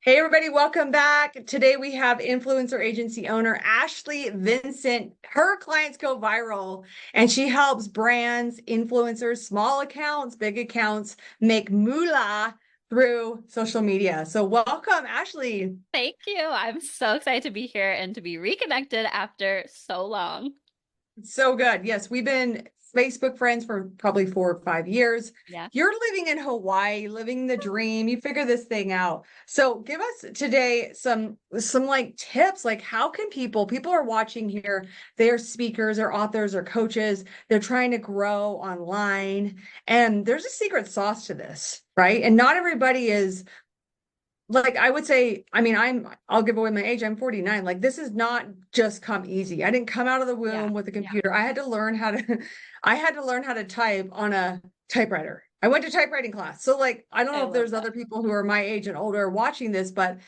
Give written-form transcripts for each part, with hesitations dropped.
Hey everybody, welcome back. Today we have influencer agency owner Ashley Vincent. Her clients go viral and she helps brands, influencers, small accounts, big accounts make moolah through social media. So welcome, Ashley. Thank you. I'm so excited to be here and to be reconnected after so long. So good. Yes, we've been Facebook friends for probably 4 or 5 years. Yeah. You're living in Hawaii, living the dream. You figure this thing out. So give us today some like tips. Like how can people are watching here, they're speakers or authors or coaches, they're trying to grow online. And there's a secret sauce to this, right? And not everybody is like I would say, I mean, I'll give away my age. I'm 49. Like this is not just come easy. I didn't come out of the Yeah. womb with a computer. I had to learn how to I had to learn how to type on a typewriter. I went to typewriting class. So like I don't I know if love there's that. other people who are my age and older watching this, but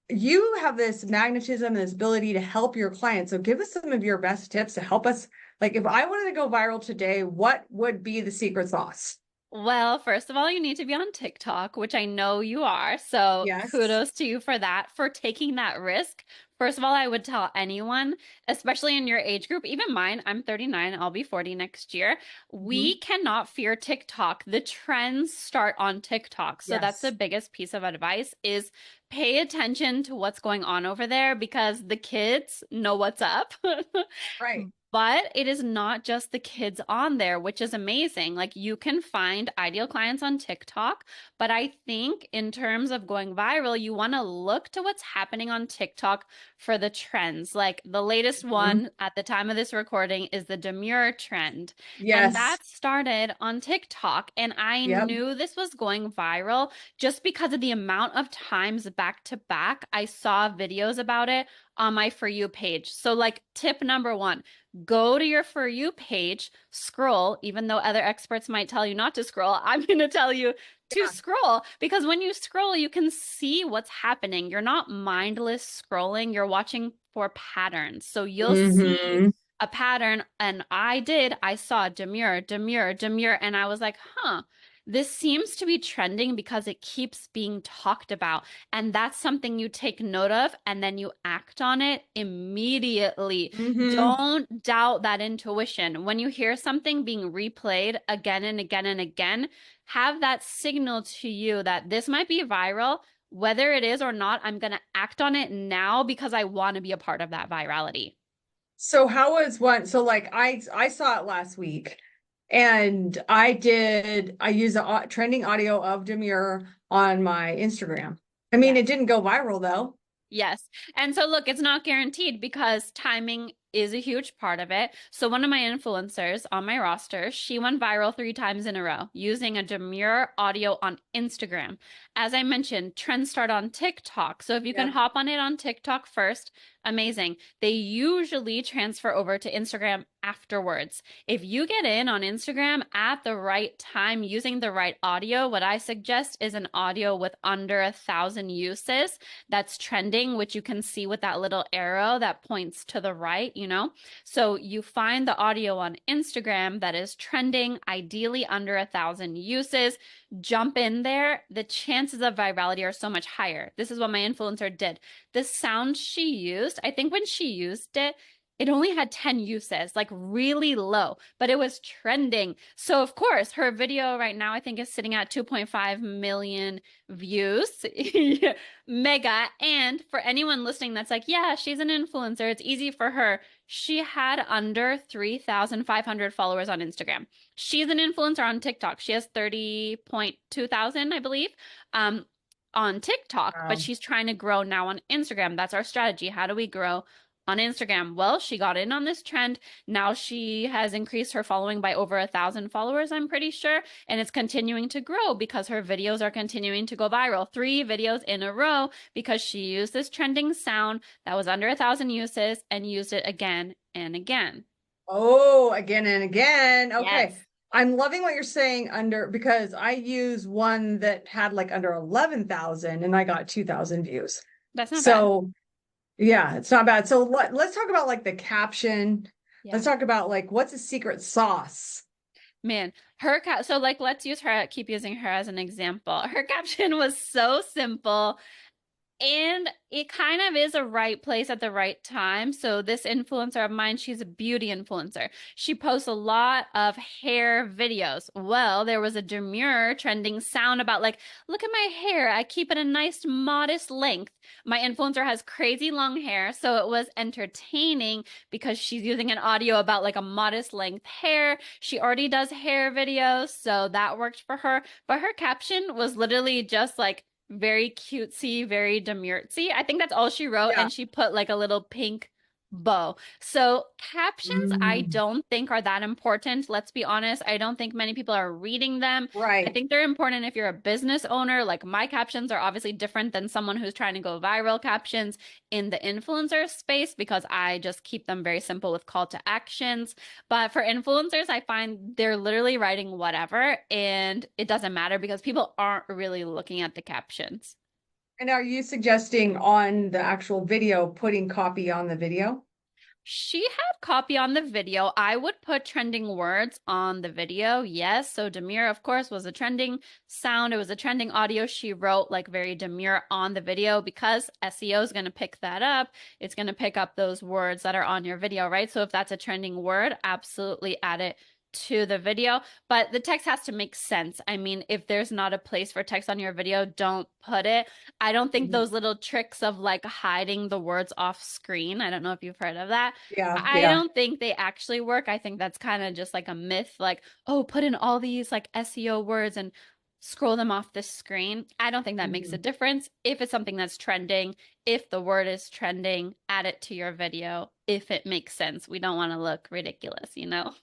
you have this magnetism and this ability to help your clients. So give us some of your best tips to help us. Like if I wanted to go viral today, what would be the secret sauce? Well, first of all, you need to be on TikTok, which I know you are. So Yes. kudos to you for that, for taking that risk. First of all, I would tell anyone, especially in your age group, even mine, I'm 39, I'll be 40 next year. Mhm. We cannot fear TikTok. The trends start on TikTok. So that's the Yes. biggest piece of advice is pay attention to what's going on over there because the kids know what's up. Right. But it is not just the kids on there, which is amazing. Like you can find ideal clients on TikTok, but I think in terms of going viral, you want to look to what's happening on TikTok for the trends. Like the latest Mhm. one at the time of this recording is the demure trend. And Yes. that started on TikTok. And I Yep. knew this was going viral just because of the amount of times back to back I saw videos about it on my For You page. So, like, tip number one, go to your For You page, scroll, even though other experts might tell you not to scroll, I'm going to tell you to Yeah. scroll because when you scroll, you can see what's happening. You're not mindless scrolling, you're watching for patterns. So you'll see Hmm. a pattern, and I saw demure, demure, demure, and I was like, huh. This seems to be trending because it keeps being talked about. And that's something you take note of and then you act on it immediately. Hmm. Don't doubt that intuition. When you hear something being replayed again and again and again, have that signal to you that this might be viral. Whether it is or not, I'm going to act on it now because I want to be a part of that virality. So how was one? So like I saw it last week, and I use a trending audio of Demure on my Instagram. I mean, Yes. it didn't go viral though. Yes. And so, look, it's not guaranteed because timing is a huge part of it. So, one of my influencers on my roster, she went viral 3 times in a row using a demure audio on Instagram. As I mentioned, trends start on TikTok. So, if you can Yep. hop on it on TikTok first, amazing. They usually transfer over to Instagram afterwards. If you get in on Instagram at the right time using the right audio, what I suggest is an audio with under 1,000 uses that's trending, which you can see with that little arrow that points to the right, you know? So you find the audio on Instagram that is trending, ideally under 1,000 uses, jump in there. The chances of virality are so much higher. This is what my influencer did. The sound she used, I think when she used it, it only had 10 uses, like really low, but it was trending. So, of course, her video right now, I think, is sitting at 2.5 million views. Mega. And for anyone listening that's like, yeah, she's an influencer, it's easy for her. She had under 3,500 followers on Instagram. She's an influencer on TikTok. She has 30.2 thousand, I believe, um, on TikTok, but Wow. she's trying to grow now on Instagram. That's our strategy. How do we grow on Instagram? Well, she got in on this trend. Now she has increased her following by over 1,000 followers, I'm pretty sure, and it's continuing to grow because her videos are continuing to go viral. 3 videos in a row because she used this trending sound that was under 1,000 uses and used it again and again. Oh, again and again. Okay. Yes, I'm loving what you're saying under because I use one that had like under 11,000 and I got 2,000 views. that's not bad. So yeah, it's not bad. So let's talk about like the caption. Yeah. Let's talk about like what's a secret sauce. Man, so let's use her, keep using her as an example. Her caption was so simple And it kind of is a right place at the right time. So this influencer of mine, she's a beauty influencer. She posts a lot of hair videos. Well, there was a demure trending sound about like, look at my hair. I keep it a nice modest length. My influencer has crazy long hair, so it was entertaining because she's using an audio about like a modest length hair. She already does hair videos, so that worked for her. But her caption was literally just like very cutesy, very demurtsy. I think that's all she wrote, Yeah. and she put like a little pink bow. So captions, I Mm, don't think are that important. Let's be honest. I don't think many people are reading them. I right. think they're important if you're a business owner. Like my captions are obviously different than someone who's trying to go viral captions in the influencer space because I just keep them very simple with call to actions. But for influencers, I find they're literally writing whatever and it doesn't matter because people aren't really looking at the captions. And are you suggesting on the actual video putting copy on the video? She had copy on the video. I would put trending words on the video. Yes. So demure, of course, was a trending sound. It was a trending audio. She wrote like very demure on the video because SEO is going to pick that up. It's going to pick up those words that are on your video, right? So if that's a trending word, absolutely add it to the video, but the text has to make sense. I mean, if there's not a place for text on your video, don't put it. I don't think Mhm. those little tricks of like hiding the words off screen, I don't know if you've heard of that. Yeah, I yeah. don't think they actually work. I think that's kind of just like a myth, like, oh, put in all these like SEO words and scroll them off the screen. I don't think that makes a Mhm. difference. If it's something that's trending, if the word is trending, add it to your video if it makes sense. We don't want to look ridiculous, you know?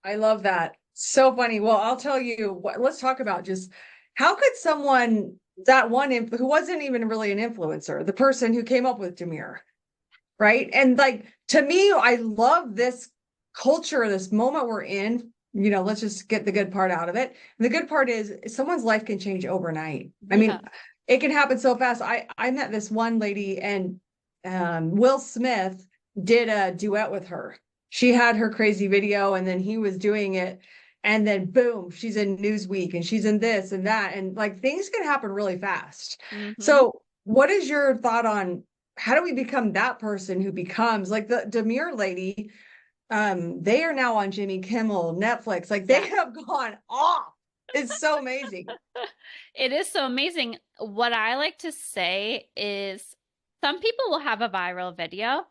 I love that. So funny. Well, I'll tell you what, let's talk about just how could someone that who wasn't even really an influencer, the person who came up with Demir, right? And like to me, I love this culture, this moment we're in. Let's just get the good part out of it. And the good part is someone's life can change overnight. I Yeah. mean, it can happen so fast. I met this one lady and Will Smith did a duet with her. She had her crazy video and then he was doing it. And then boom, she's in Newsweek and she's in this and that. And like things can happen really fast. Hmm. So, what is your thought on how do we become that person who becomes like the Demure lady? They are now on Jimmy Kimmel, Netflix, like they Yeah. have gone off. It's so amazing. It is so amazing. What I like to say is some people will have a viral video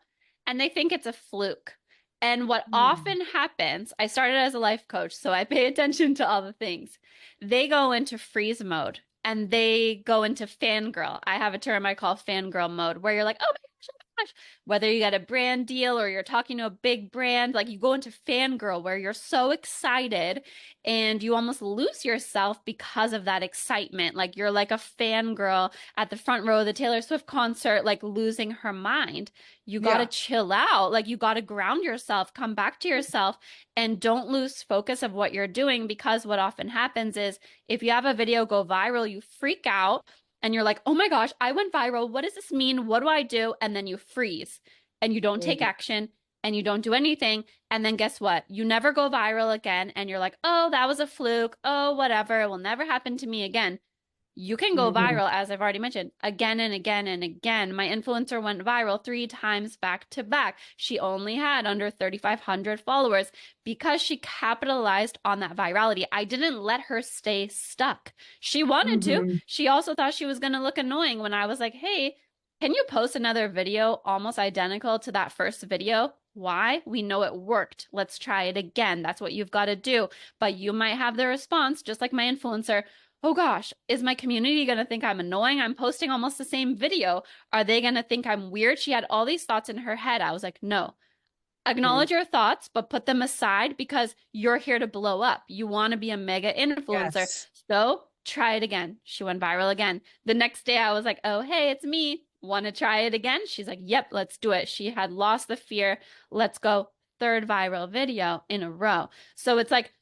and they think it's a fluke. And what Hmm. often happens, I started as a life coach, so I pay attention to all the things. They go into freeze mode and they go into fangirl. I have a term I call fangirl mode where you're like, oh my gosh, oh my gosh. Whether you get a brand deal or you're talking to a big brand, like you go into fangirl where you're so excited and you almost lose yourself because of that excitement. Like you're like a fangirl at the front row of the Taylor Swift concert, like losing her mind. You got to Yeah. chill out. Like you got to ground yourself, come back to yourself, and don't lose focus of what you're doing because what often happens is if you have a video go viral, you freak out and you're like, oh my gosh, I went viral. What does this mean? What do I do? And then you freeze and you don't take Mhm. action and you don't do anything. And then guess what? You never go viral again. And you're like, oh, that was a fluke. Oh, whatever. It will never happen to me again. You can go Mhm. viral, as I've already mentioned, again and again and again. My influencer went viral 3 times back to back. She only had under 3,500 followers because she capitalized on that virality. I didn't let her stay stuck. She wanted to. Mhm. She also thought she was going to look annoying when I was like, hey, can you post another video almost identical to that first video? Why? We know it worked. Let's try it again. That's what you've got to do. But you might have the response, just like my influencer. Oh gosh, is my community going to think I'm annoying? I'm posting almost the same video. Are they going to think I'm weird? She had all these thoughts in her head. I was like, no, Mhm. acknowledge your thoughts, but put them aside because you're here to blow up. You want to be a mega influencer. Yes. So try it again. She went viral again. The next day, I was like, oh, hey, it's me. Want to try it again? She's like, yep, let's do it. She had lost the fear. Let's go. Third viral video in a row. So it's like,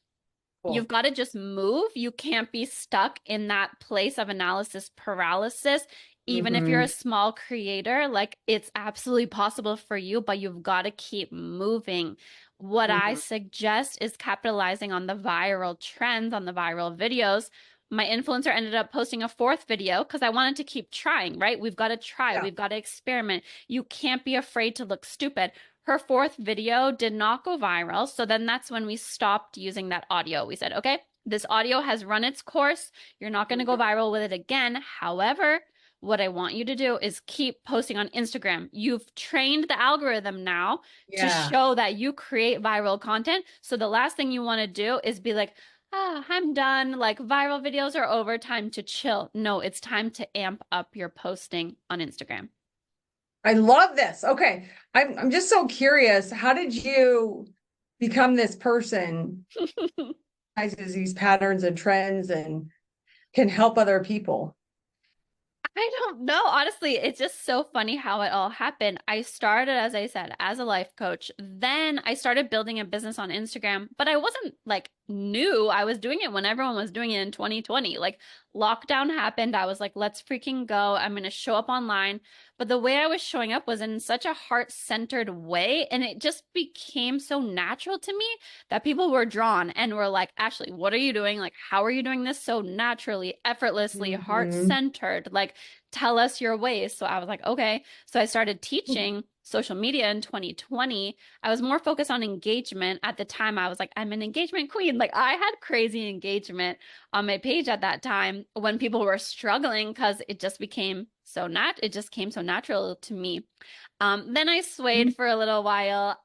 Cool. you've got to just move. You can't be stuck in that place of analysis paralysis. Even if you're a Mhm. small creator, like it's absolutely possible for you, but you've got to keep moving. What I Mhm. suggest is capitalizing on the viral trends, on the viral videos. My influencer ended up posting a fourth video because I wanted to keep trying, right? We've got to try, Yeah. we've got to experiment. You can't be afraid to look stupid. Her fourth video did not go viral. So then that's when we stopped using that audio. We said, okay, this audio has run its course. You're not going to go Mhm. viral with it again. However, what I want you to do is keep posting on Instagram. You've trained the algorithm now to Yeah. show that you create viral content. So the last thing you want to do is be like, ah, I'm done. Like viral videos are over. Time to chill. No, it's time to amp up your posting on Instagram. I love this. Okay. I'm just so curious. How did you become this person who recognizes these patterns and trends and can help other people? I don't know. Honestly, it's just so funny how it all happened. I started, as I said, as a life coach. Then I started building a business on Instagram, but I wasn't like new. I was doing it when everyone was doing it in 2020. Like lockdown happened. I was like, let's freaking go. I'm going to show up online. But the way I was showing up was in such a heart-centered way. And it just became so natural to me that people were drawn and were like, Ashley, what are you doing? Like, how are you doing this so naturally, effortlessly, Mhm. heart-centered? Like, tell us your ways. So I was like, okay. So I started teaching social media in 2020. I was more focused on engagement. At the time, I was like, I'm an engagement queen. Like I had crazy engagement on my page at that time when people were struggling because it just came so natural to me. Then I swayed for a little while.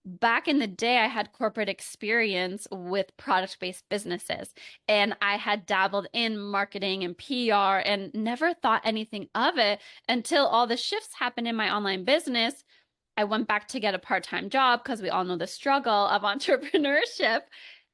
Back in the day, I had corporate experience with product-based businesses, and I had dabbled in marketing and PR and never thought anything of it until all the shifts happened in my online business. I went back to get a part-time job because we all know the struggle of entrepreneurship.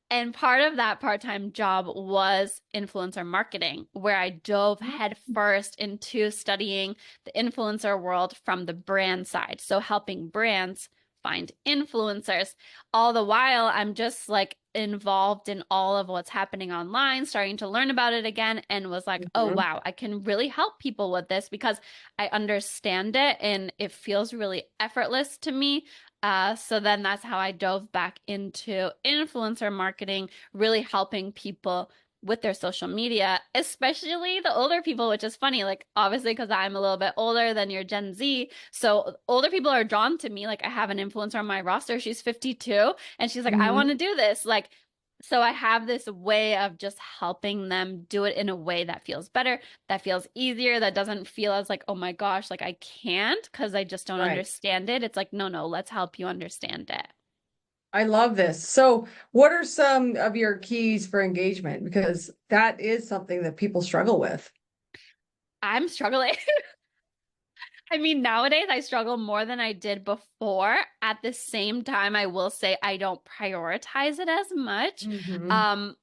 And part of that part-time job was influencer marketing, where I dove headfirst into studying the influencer world from the brand side. So helping brands find influencers. All the while, I'm just like involved in all of what's happening online, starting to learn about it again, and was like, oh, Mhm. wow, I can really help people with this because I understand it and it feels really effortless to me. So then that's how I dove back into influencer marketing, really helping people with their social media, especially the older people, which is funny. Like, obviously, because I'm a little bit older than your Gen Z. So older people are drawn to me. Like, I have an influencer on my roster. She's 52, and she's like, I want Mhm. to do this. Like, so I have this way of just helping them do it in a way that feels better, that feels easier, that doesn't feel as like, oh my gosh, like I can't because I just don't Right. understand it. It's like, no, no, let's help you understand it. I love this. So, what are some of your keys for engagement? Because that is something that people struggle with. I'm struggling. I mean, nowadays I struggle more than I did before. At the same time, I will say I don't prioritize it as much. Hmm. Um,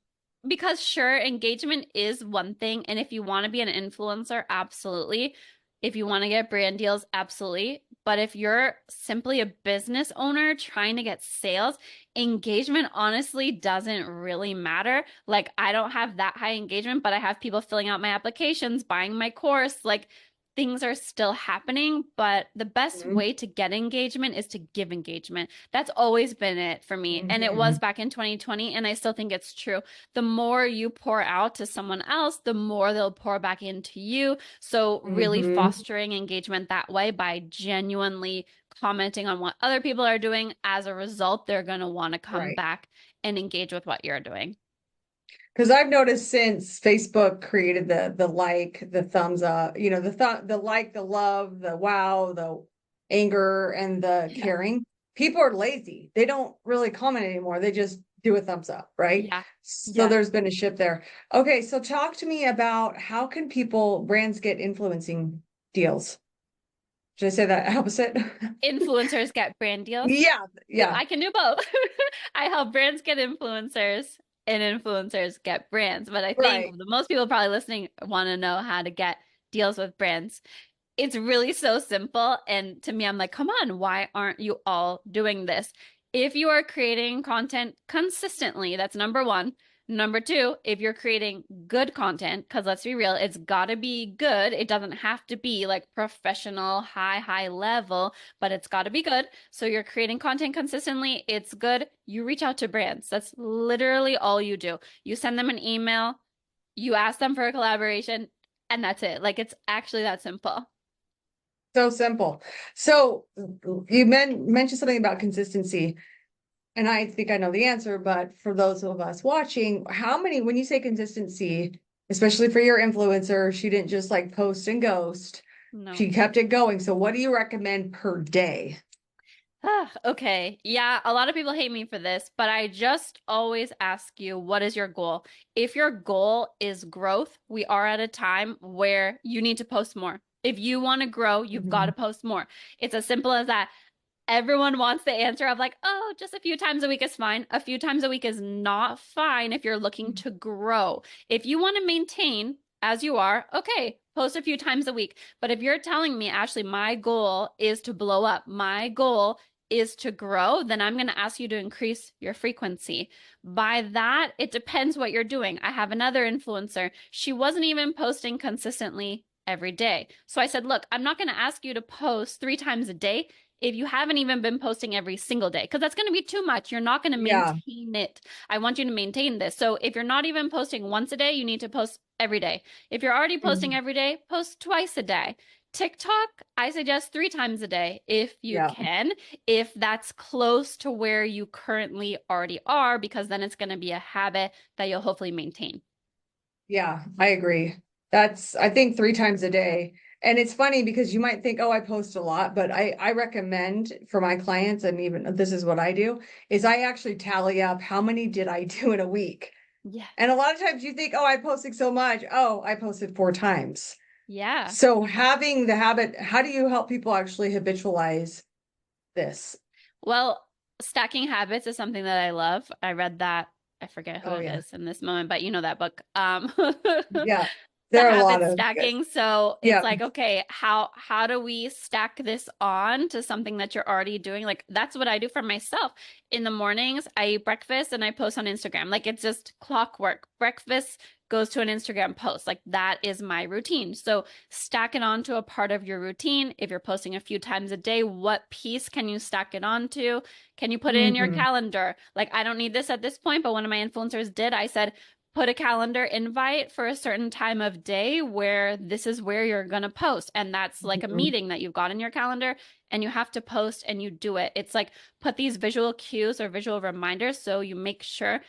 because sure, engagement is one thing, and if you want to be an influencer, absolutely. If you want to get brand deals, absolutely. But if you're simply a business owner trying to get sales, engagement honestly doesn't really matter. Like, I don't have that high engagement, but I have people filling out my applications, buying my course, like things are still happening, but the best way to get engagement is to give engagement. That's always been it for me. And it was Hmm. back in 2020, and I still think it's true. The more you pour out to someone else, the more they'll pour back into you. So, really Hmm. fostering engagement that way by genuinely commenting on what other people are doing. As a result, they're going to want to come Right. back and engage with what you're doing. Because I've noticed since Facebook created the like, the thumbs up, the like, the love, the wow, the anger, and the Yeah. caring, people are lazy. They don't really comment anymore. They just do a thumbs up, right? Yeah. So Yeah. there's been a shift there. Okay, so talk to me about how can brands get influencing deals? Should I say that opposite? Influencers get brand deals. Yeah, Ooh, yeah, I can do both. I help brands get influencers and influencers get brands. But I think right. the most people probably listening want to know how to get deals with brands. It's really so simple. And to me, I'm like, come on, why aren't you all doing this? If you are creating content consistently, that's number one. Number two, if you're creating good content, because let's be real, it's got to be good. It doesn't have to be like professional, high level, but it's got to be good. So you're creating content consistently, it's good. You reach out to brands. That's literally all you do. You send them an email. You ask them for a collaboration, and that's it. Like it's actually that simple. So simple. So you mentioned something about consistency, and I think I know the answer, but for those of us watching, how many, when you say consistency, especially for your influencer, she didn't just like post and ghost, No. she kept it going. So what do you recommend per day? Ah, okay. Yeah, a lot of people hate me for this, but I just always ask you, what is your goal? If your goal is growth, we are at a time where you need to post more. If you want to grow, you've got to Mhm. post more. It's as simple as that. Everyone wants the answer of like, oh, just a few times a week is fine. A few times a week is not fine if you're looking to grow. If you want to maintain as you are, okay, post a few times a week. But if you're telling me, Ashley, my goal is to blow up, my goal is to grow, then I'm going to ask you to increase your frequency. By that, it depends what you're doing. I have another influencer. She wasn't even posting consistently every day. So I said, look, I'm not going to ask you to post 3 times a day if you haven't even been posting every single day, because that's going to be too much. You're not going to Yeah. maintain it. I want you to maintain this. So if you're not even posting once a day, you need to post every day. If you're already posting Mhm. every day, post twice a day. TikTok, I suggest 3 times a day if you Yeah. can, if that's close to where you currently already are, because then it's going to be a habit that you'll hopefully maintain. Yeah, I agree. I think 3 times a day. And it's funny because you might think, oh, I post a lot, but I recommend for my clients, and even this is what I do, is I actually tally up how many did I do in a week. Yeah. And a lot of times you think, oh, I posted so much. Oh, I posted 4 times. Yeah. So having the habit, how do you help people actually habitualize this? Well, stacking habits is something that I love. I read that. I forget who Oh it yeah. is in this moment, but you know that book. Yeah. The There are a lot habit of good. stacking. So it's Yeah. like, okay, how do we stack this on to something that you're already doing? Like that's what I do for myself. In the mornings, I eat breakfast and I post on Instagram. Like it's just clockwork. Breakfast goes to an Instagram post. Like that is my routine. So stack it onto a part of your routine. If you're posting a few times a day, what piece can you stack it onto? Can you put it in your Mhm. calendar? Like I don't need this at this point, but one of my influencers did. I said, put a calendar invite for a certain time of day where this is where you're going to post. And that's like a Mhm. meeting that you've got in your calendar and you have to post and you do it. It's like put these visual cues or visual reminders so you make sure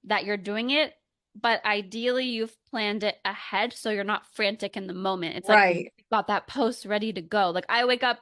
that you're doing it. But ideally, you've planned it ahead so you're not frantic in the moment. It's like Right. you've got that post ready to go. Like I wake up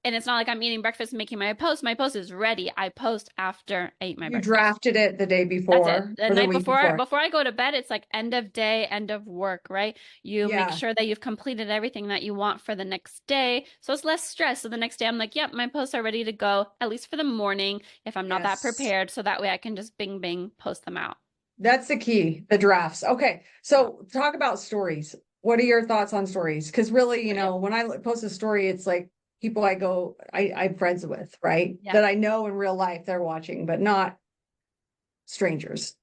and it's not like I'm eating breakfast and making my post. My post is ready. I post after I eat my You breakfast. drafted it the day That's it. before The or the night week before, before. before I go to bed, it's like end of day, end of work, right? You make Yeah. sure that you've completed everything that you want for the next day. So it's less stress. So the next day I'm like, yep, my posts are ready to go, at least for the morning, if I'm not that Yes. prepared. So that way I can just bing, bing, post them out. That's the key, the drafts. Okay. Yeah. So talk about stories. What are your thoughts on stories? Because really, Yep. when I post a story, it's like people I'm friends with, right? Yep. That I know in real life they're watching, but not strangers.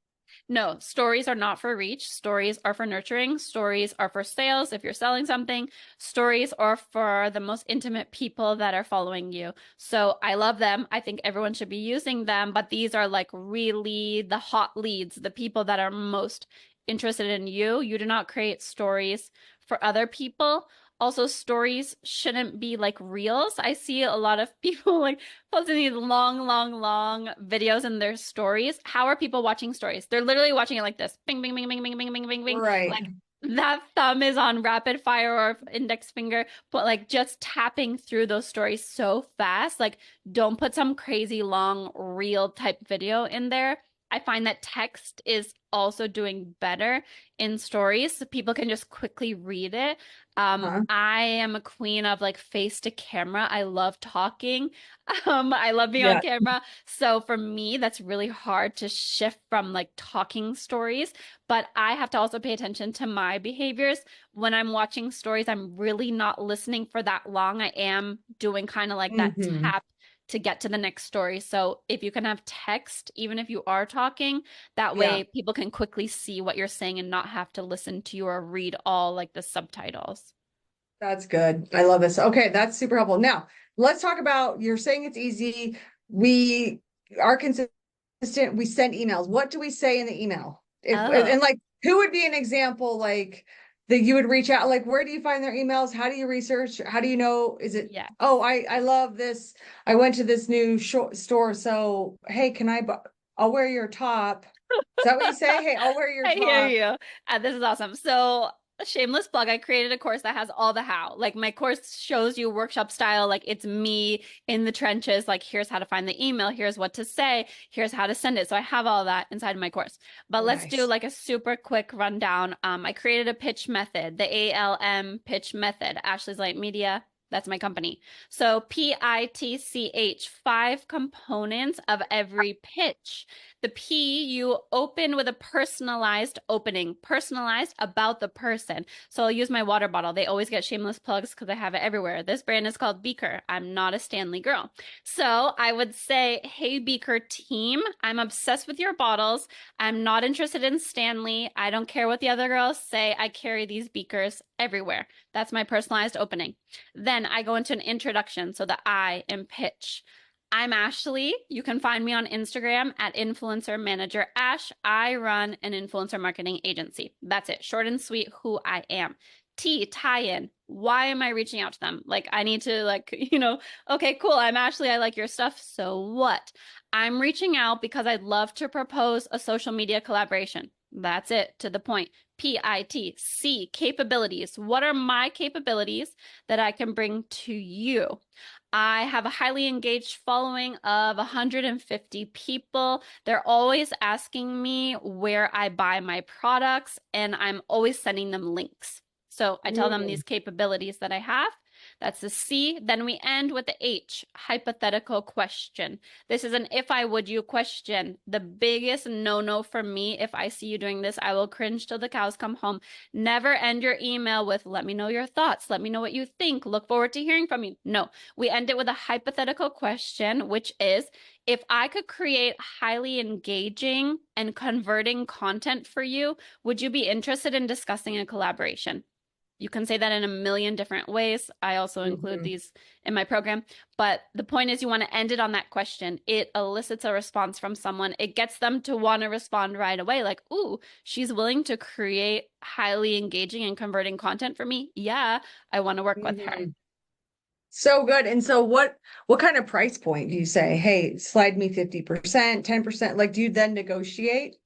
No, stories are not for reach. Stories are for nurturing. Stories are for sales. If you're selling something, stories are for the most intimate people that are following you. So I love them. I think everyone should be using them, but these are like really the hot leads, the people that are most interested in you. You do not create stories for other people. Also, stories shouldn't be like reels. I see a lot of people like posting these long, long, long videos in their stories. How are people watching stories? They're literally watching it like this. Bing, bing, bing, bing, bing, bing, bing, bing, bing. Right. Like that thumb is on rapid fire or index finger, but like just tapping through those stories so fast. Like don't put some crazy long reel type video in there. I find that text is also doing better in stories so people can just quickly read it. Huh? I am a queen of like face to camera. I love talking. I love being on Yeah. camera. So for me, that's really hard to shift from like talking stories. But I have to also pay attention to my behaviors. When I'm watching stories, I'm really not listening for that long. I am doing kind of like that Hmm. tap to get to the next story. So if you can have text, even if you are talking, that Yeah. way people can quickly see what you're saying and not have to listen to you or read all like the subtitles. That's good. I love this. Okay, that's super helpful. Now, let's talk about you're saying it's easy. We are consistent. We send emails. What do we say in the email? If Oh. and like who would be an example like that you would reach out? Like, where do you find their emails? How do you research? How do you know? Is it, Yes. oh, I love this. I went to this new store. So, hey, I'll wear your top. Is that what you say? Hey, I'll wear your I hear top. you. This is awesome. So, a shameless plug, I created a course that has all the how. Like my course shows you workshop style, like it's me in the trenches, like here's how to find the email, here's what to say, here's how to send it. So I have all that inside my course. But Oh, let's do nice. like a super quick rundown. I created a pitch method, the ALM pitch method, Ashley's Light Media. That's my company. So PITCH, 5 components of every pitch. The P, you open with a personalized opening, personalized about the person. So I'll use my water bottle. They always get shameless plugs because I have it everywhere. This brand is called Beaker. I'm not a Stanley girl. So I would say, hey, Beaker team, I'm obsessed with your bottles. I'm not interested in Stanley. I don't care what the other girls say. I carry these beakers everywhere. That's my personalized opening. Then I go into an introduction. So the I in pitch. I'm Ashley. You can find me on Instagram at Influencer Manager Ash. I run an influencer marketing agency. That's it. Short and sweet, who I am. T, tie in. Why am I reaching out to them? Like, I need to, like, okay, cool. I'm Ashley. I like your stuff. So what? I'm reaching out because I'd love to propose a social media collaboration. That's it, to the point. PIT, C, capabilities. What are my capabilities that I can bring to you? I have a highly engaged following of 150 people. They're always asking me where I buy my products, and I'm always sending them links. So I tell them Mm, these capabilities that I have. That's the C. Then we end with the H, hypothetical question. This is an if I would you question. The biggest no-no for me, if I see you doing this, I will cringe till the cows come home. Never end your email with, let me know your thoughts. Let me know what you think. Look forward to hearing from you. No, we end it with a hypothetical question, which is, if I could create highly engaging and converting content for you, would you be interested in discussing a collaboration? You can say that in a million different ways. I also include mhm. these in my program. But the point is, you want to end it on that question. It elicits a response from someone. It gets them to want to respond right away. Like, ooh, she's willing to create highly engaging and converting content for me. Yeah, I want to work with her. Mhm. So good. And so what kind of price point do you say, hey, slide me 50%, 10%? Like, do you then negotiate?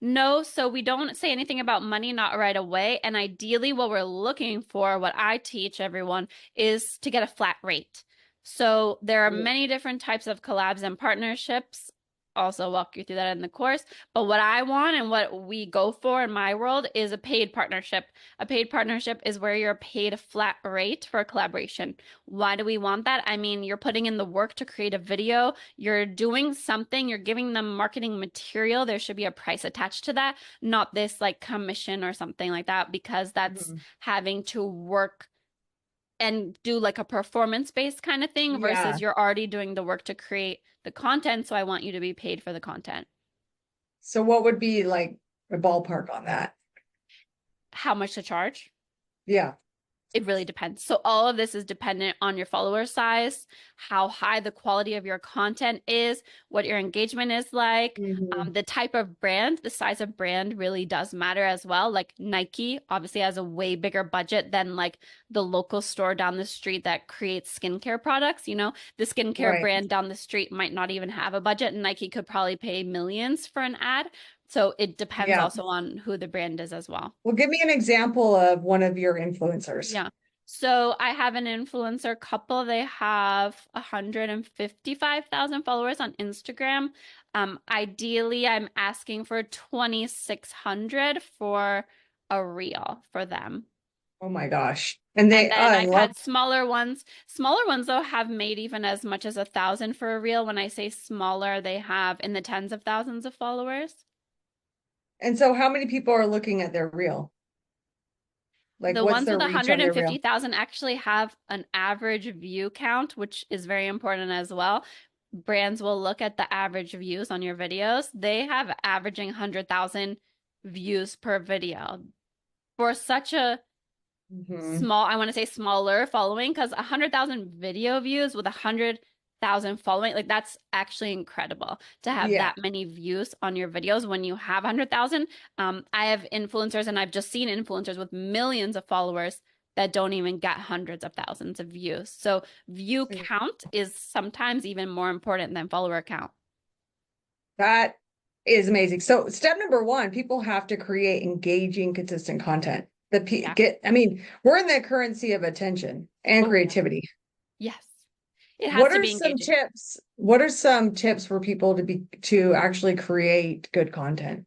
No, so we don't say anything about money, not right away. And ideally, what we're looking for, what I teach everyone, is to get a flat rate. So there are Mm, many different types of collabs and partnerships. Also, walk you through that in the course. But what I want and what we go for in my world is a paid partnership. A paid partnership is where you're paid a flat rate for a collaboration. Why do we want that? I mean, you're putting in the work to create a video, you're doing something, you're giving them marketing material. There should be a price attached to that, not this like commission or something like that, because that's mhm. having to work and do like a performance-based kind of thing Yeah. versus you're already doing the work to create the content. So I want you to be paid for the content. So what would be like a ballpark on that? How much to charge? Yeah. It really depends. So all of this is dependent on your follower size, how high the quality of your content is, what your engagement is like, Mhm. the type of brand, the size of brand really does matter as well. Like Nike obviously has a way bigger budget than like the local store down the street that creates skincare products. The skincare Right. brand down the street might not even have a budget, and Nike could probably pay millions for an ad. So it depends Yeah. also on who the brand is as well. Well, give me an example of one of your influencers. Yeah. So I have an influencer couple. They have 155,000 followers on Instagram. Ideally, I'm asking for 2,600 for a reel for them. Oh my gosh. And And they, then I I've love, had smaller ones. Smaller ones, though, have made even as much as 1,000 for a reel. When I say smaller, they have in the tens of thousands of followers. and so how many people are looking at their reel? Like, The what's ones their with reach on their reel? 150,000 actually have an average view count, which is very important as well. Brands will look at the average views on your videos. They have averaging 100,000 views per video. For such a Mhm. small, I want to say smaller following, because 100,000 video views with 100 100,000 following. Like that's actually incredible to have Yeah. that many views on your videos when you have 100,000. I have influencers and I've just seen influencers with millions of followers that don't even get hundreds of thousands of views. So view count is sometimes even more important than follower count. That is amazing. So step number one, people have to create engaging, consistent content. Yeah. I mean, we're in the currency of attention and Oh, yeah. creativity. Yes. It has to be engaging. What are some tips for people to actually create good content?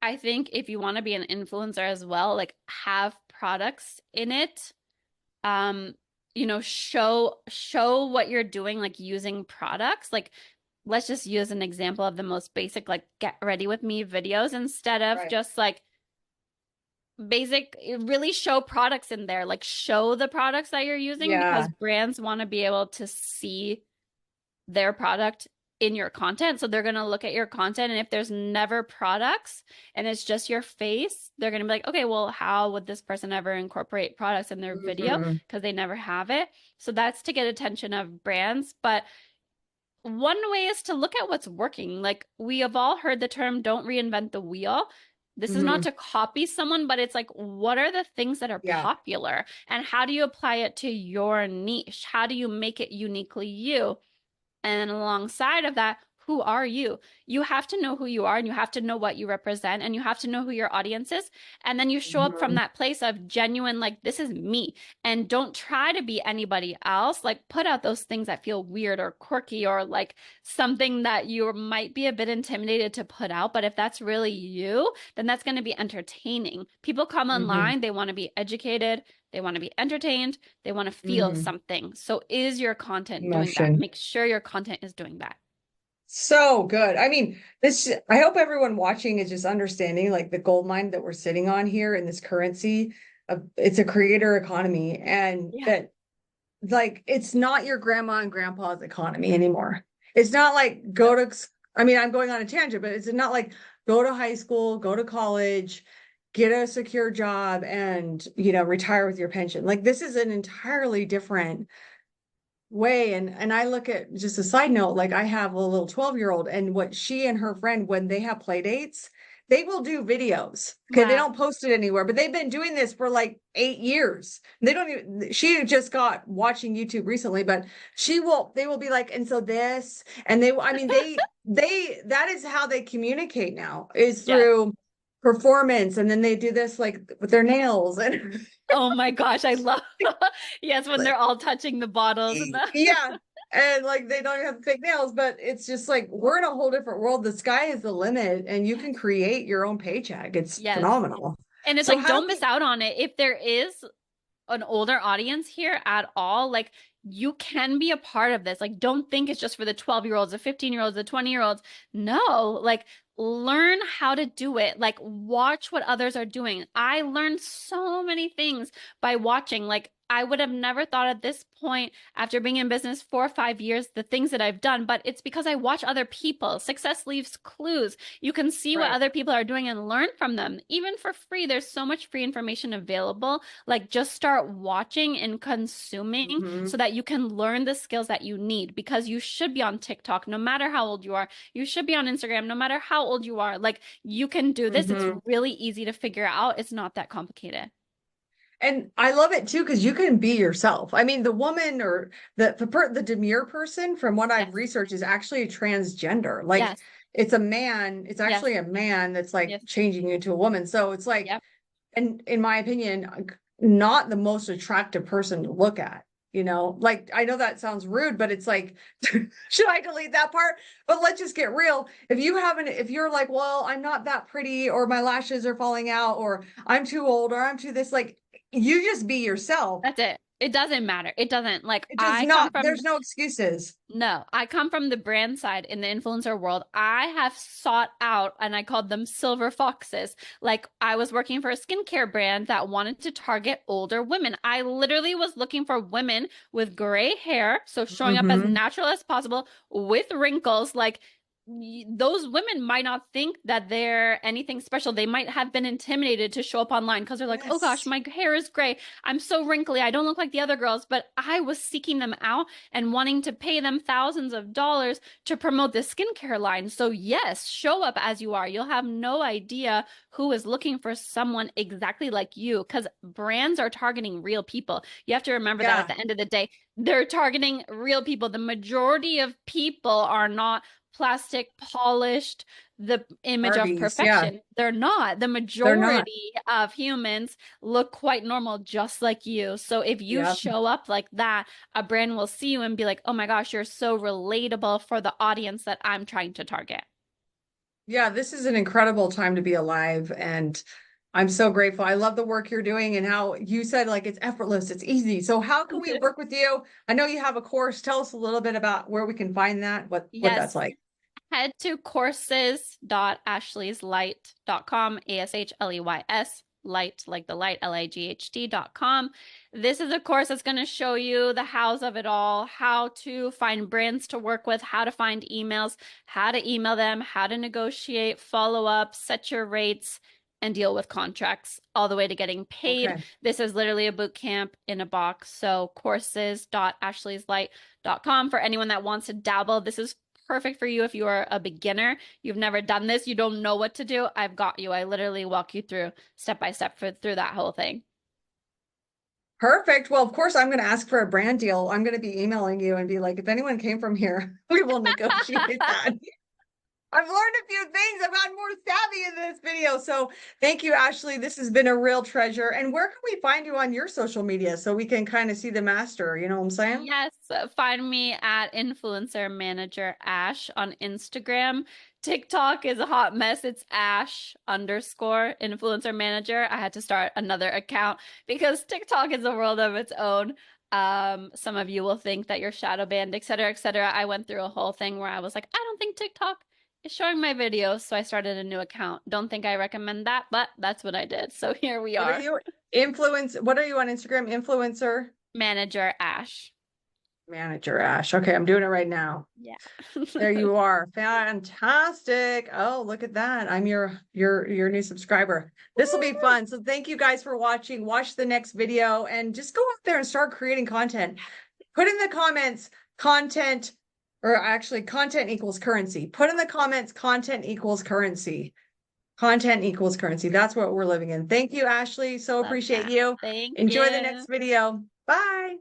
I think if you want to be an influencer as well, like have products in it. Um, show what you're doing, like using products. Like let's just use an example of the most basic, like get ready with me videos instead of Right. just like basic, really show products in there. Like show the products that you're using because Yeah. brands want to be able to see their product in your content. So they're going to look at your content. And if there's never products and it's just your face, they're going to be like, okay, well, how would this person ever incorporate products in their video? Mhm. Because they never have it. So that's to get attention of brands. But one way is to look at what's working. Like we have all heard the term, don't reinvent the wheel. This is not Mhm. to copy someone, but it's like, what are the things that are Yeah. popular? And how do you apply it to your niche? How do you make it uniquely you? And alongside of that, who are you? You have to know who you are and you have to know what you represent and you have to know who your audience is. And then you show up from Mhm. that place of genuine, like, this is me. And don't try to be anybody else. Like, put out those things that feel weird or quirky or like something that you might be a bit intimidated to put out. But if that's really you, then that's going to be entertaining. People come Mhm. online, they want to be educated, they want to be entertained, they want to feel Mhm. something. So is your content doing that? Emotion. Make sure your content is doing that. So good. I mean, I hope everyone watching is just understanding like the gold mine that we're sitting on here in this currency. It's a creator economy, and Yeah. that like it's not your grandma and grandpa's economy anymore. It's not like I mean, I'm going on a tangent, but it's not like go to high school, go to college, get a secure job, and retire with your pension. Like this is an entirely different way. And I look at, just a side note, like I have a little 12-year-old, and what she and her friend, when they have play dates, they will do videos. Okay, they Wow. don't post it anywhere, but they've been doing this for like 8 years. They don't even, she just got watching YouTube recently, but they will be like, and so this, and I mean, that is how they communicate now, is Yes. through performance. And then they do this like with their nails and Oh my gosh, I love yes, when they're all touching the bottles and the yeah. And like they don't have fake nails, but it's just like we're in a whole different world. The sky is the limit, and you can yes. create your own paycheck. It's Yes. phenomenal. And it's So like how do don't miss we out on it. If there is an older audience here at all, like you can be a part of this. Like, don't think it's just for the 12-year-olds, the 15-year-olds, the 20-year-olds. No, like learn how to do it. Like, watch what others are doing. I learned so many things by watching. Like, I would have never thought at this point, after being in business 4 or 5 years, the things that I've done, but it's because I watch other people. Success leaves clues. You can see what right? other people are doing and learn from them, even for free. There's so much free information available. Like just start watching and consuming Hmm. so that you can learn the skills that you need because you should be on TikTok no matter how old you are. You should be on Instagram no matter how old you are. Like you can do this. It's Hmm. really easy to figure out. It's not that complicated. And I love it too because you can be yourself. I mean, the woman or the demure person, from what I've Yes. researched, is actually a transgender. Like Yes. it's a man. It's Yes. actually a man that's like Yes. changing into a woman. So it's like, Yep. and in my opinion, not the most attractive person to look at. Like I know that sounds rude, but it's like, should I delete that part? But let's just get real. If you're like, well, I'm not that pretty, or my lashes are falling out, or I'm too old, or I'm too this, like, you just be yourself. That's it. It doesn't matter. It doesn't like It does not, there's no excuses. no, I come from the brand side in the influencer world. I have sought out, and I called them silver foxes. Like, I was working for a skincare brand that wanted to target older women. I literally was looking for women with gray hair, so showing up as Hmm. natural as possible with wrinkles. Like, those women might not think that they're anything special. They might have been intimidated to show up online because they're like, oh gosh, Yes. my hair is gray. I'm so wrinkly. I don't look like the other girls. But I was seeking them out and wanting to pay them thousands of dollars to promote this skincare line. So, yes, show up as you are. You'll have no idea who is looking for someone exactly like you because brands are targeting real people. You have to remember that at Yeah. the end of the day, they're targeting real people. The majority of people are not plastic polished, the image of Barbies. Yeah. perfection. They're not. The They're not. majority of humans look quite normal, just like you. So if you Yeah. show up like that, a brand will see you and be like, oh my gosh, you're so relatable for the audience that I'm trying to target. Yeah. This is an incredible time to be alive. And I'm so grateful. I love the work you're doing and how you said like it's effortless, it's easy. So how can we work with you? I know you have a course. Tell us a little bit about where we can find that, what that's Yes. like. Head to courses.ashleyslight.com, ASHLEYS, light like the light, LIGHT.com. This is a course that's going to show you the hows of it all, how to find brands to work with, how to find emails, how to email them, how to negotiate, follow up, set your rates, and deal with contracts all the way to getting paid. Okay. This is literally a boot camp in a box. So courses.ashleyslight.com for anyone that wants to dabble. This is perfect for you if you are a beginner. You've never done this, you don't know what to do. I've got you. I literally walk you through step by step through that whole thing. Perfect. Well, of course, I'm going to ask for a brand deal. I'm going to be emailing you and be like, if anyone came from here, we will negotiate that. I've learned a few things. I've gotten more savvy in this video. So thank you, Ashley. This has been a real treasure. And where can we find you on your social media so we can kind of see the master? You know what I'm saying? Yes, find me at Influencer Manager Ash on Instagram. TikTok is a hot mess. It's Ash underscore Influencer Manager. I had to start another account because TikTok is a world of its own. Some of you will think that you're shadow banned, et cetera, et cetera. I went through a whole thing where I was like, I don't think TikTok is showing my videos, so I started a new account. Don't think I recommend that, but that's what I did. So here we What are are. you? What are you on Instagram? Influencer Manager Ash. Manager Ash. Okay, I'm doing it right now. Yeah. There you are. Fantastic. Oh, look at that. I'm your new subscriber. This will be fun. So thank you guys for watching. Watch the next video and just go out there and start creating content. Put in the comments content, or actually content equals currency. Put in the comments content equals currency. Content equals currency. That's what we're living in. Thank you, Ashley. So Love appreciate that. you. Thank Enjoy the you. next video. Bye.